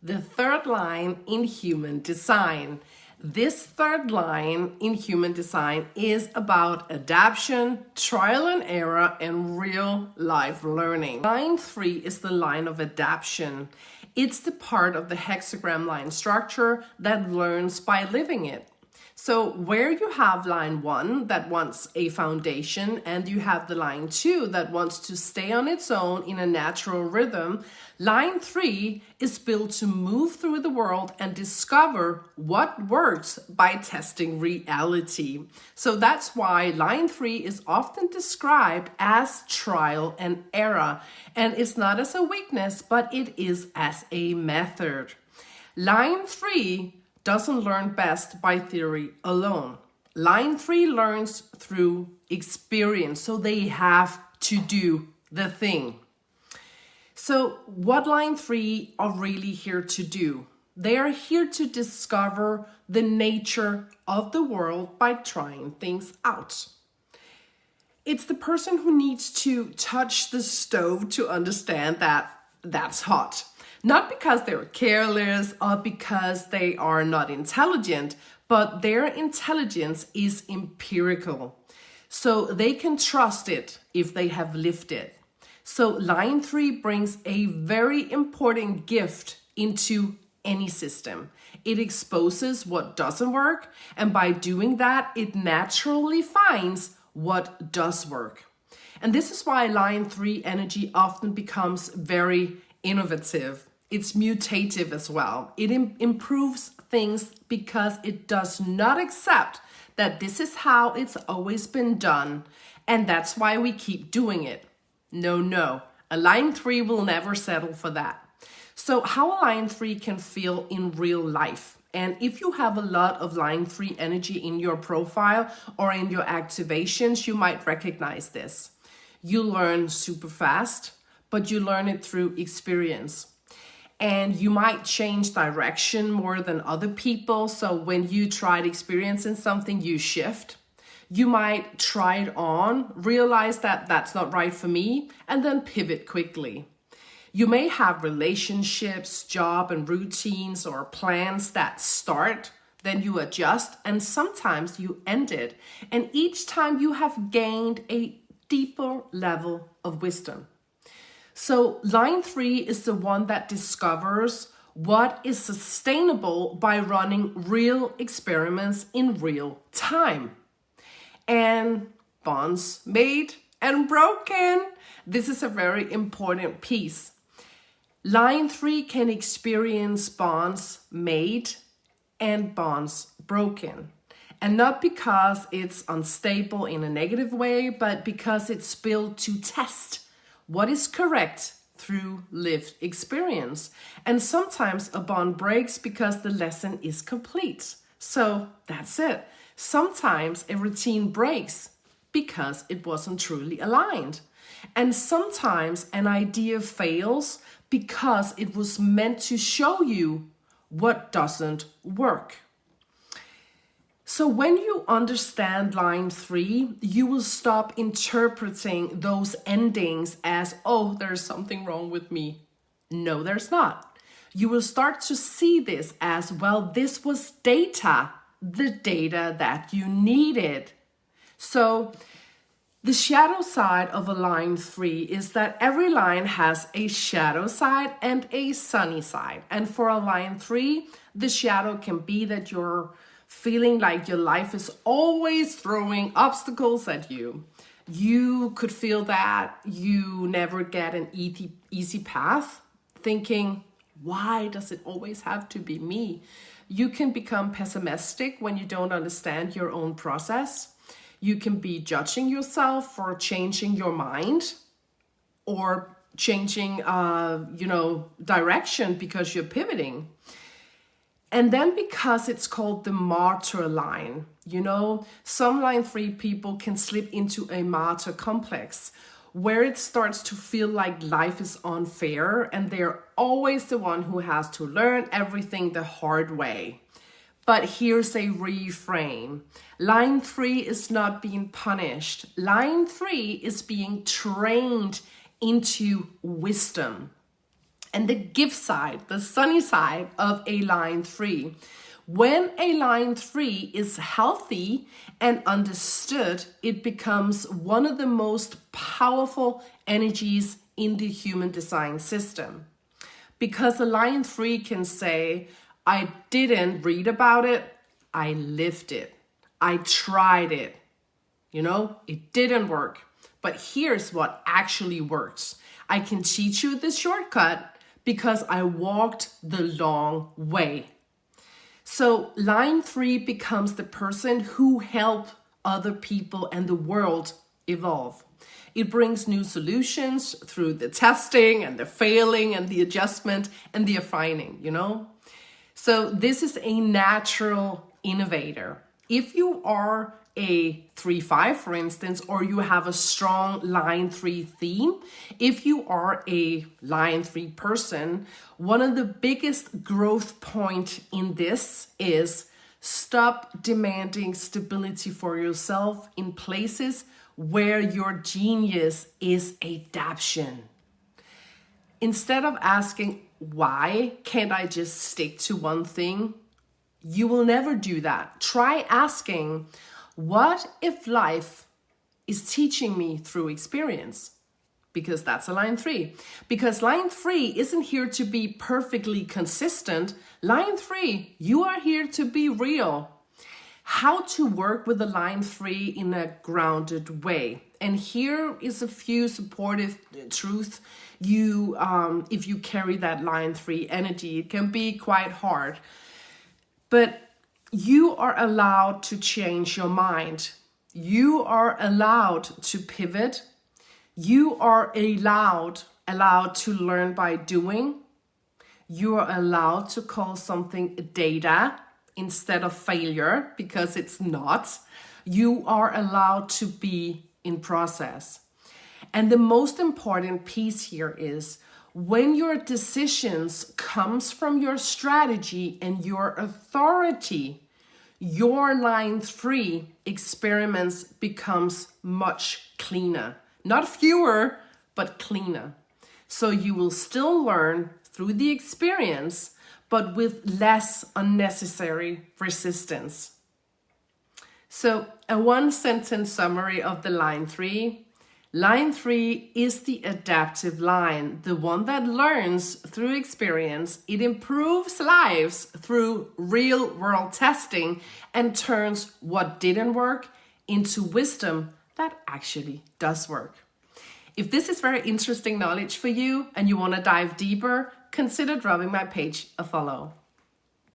the third line in human design. This third line in human design is about adaptation, trial and error, and real life learning. Line 3 is the line of adaptation. It's the part of the hexagram line structure that learns by living it. So where you have line 1 that wants a foundation and you have the line 2 that wants to stay on its own in a natural rhythm, line 3 is built to move through the world and discover what works by testing reality. So that's why line 3 is often described as trial and error. And it's not as a weakness, but it is as a method. Line 3 doesn't learn best by theory alone. Line 3 learns through experience, so they have to do the thing. So what line 3 are really here to do? They are here to discover the nature of the world by trying things out. It's the person who needs to touch the stove to understand that that's hot. Not because they're careless or because they are not intelligent, but their intelligence is empirical. So they can trust it if they have lived it. So line 3 brings a very important gift into any system. It exposes what doesn't work, and by doing that, it naturally finds what does work. And this is why line 3 energy often becomes very innovative. It's mutative as well. It improves things because it does not accept that this is how it's always been done, and that's why we keep doing it. No. A line 3 will never settle for that. So how a line 3 can feel in real life. And if you have a lot of line 3 energy in your profile or in your activations, you might recognize this. You learn super fast, but you learn it through experience. And you might change direction more than other people. So when you tried experiencing something, you shift. You might try it on, realize that that's not right for me, and then pivot quickly. You may have relationships, job and routines or plans that start, then you adjust, and sometimes you end it. And each time you have gained a deeper level of wisdom. So line 3 is the one that discovers what is sustainable by running real experiments in real time. And bonds made and broken. This is a very important piece. Line 3 can experience bonds made and bonds broken. And not because it's unstable in a negative way, but because it's built to test what is correct through lived experience. And sometimes a bond breaks because the lesson is complete. So that's it. Sometimes a routine breaks because it wasn't truly aligned. And sometimes an idea fails because it was meant to show you what doesn't work. So when you understand line 3, you will stop interpreting those endings as, oh, there's something wrong with me. No, there's not. You will start to see this as, well, this was data, the data that you needed. So the shadow side of a line 3 is that every line has a shadow side and a sunny side. And for a line 3, the shadow can be that you're feeling like your life is always throwing obstacles at you. You could feel that you never get an easy path, thinking, why does it always have to be me? You can become pessimistic when you don't understand your own process. You can be judging yourself for changing your mind or changing, direction because you're pivoting. And then because it's called the martyr line, some line 3 people can slip into a martyr complex where it starts to feel like life is unfair and they're always the one who has to learn everything the hard way. But here's a reframe. Line 3 is not being punished. Line 3 is being trained into wisdom. and the gift side, the sunny side of a line 3. When a line 3 is healthy and understood, it becomes one of the most powerful energies in the human design system. Because a line 3 can say, I didn't read about it, I lived it. I tried it. It didn't work. But here's what actually works. I can teach you the shortcut because I walked the long way. So line 3 becomes the person who helped other people and the world evolve. It brings new solutions through the testing and the failing and the adjustment and the refining, So this is a natural innovator. If you are a 3-5, for instance, or you have a strong line 3 theme, if you are a line 3 person, one of the biggest growth point in this is stop demanding stability for yourself in places where your genius is adaptation. Instead of asking, why can't I just stick to one thing? You will never do that. Try asking, what if life is teaching me through experience? Because that's a line 3. Because line 3 isn't here to be perfectly consistent. Line 3, you are here to be real. How to work with a line 3 in a grounded way. And here is a few supportive truths. If you carry that line 3 energy, it can be quite hard. But you are allowed to change your mind. You are allowed to pivot. You are allowed to learn by doing. You are allowed to call something data instead of failure, because it's not. You are allowed to be in process. And the most important piece here is when your decisions comes from your strategy and your authority, your line 3 experiments becomes much cleaner. Not fewer, but cleaner. So you will still learn through the experience, but with less unnecessary resistance. So a 1-sentence summary of the line 3. Line 3 is the adaptive line, the one that learns through experience. It improves lives through real world testing and turns what didn't work into wisdom that actually does work. If this is very interesting knowledge for you and you want to dive deeper, consider dropping my page a follow.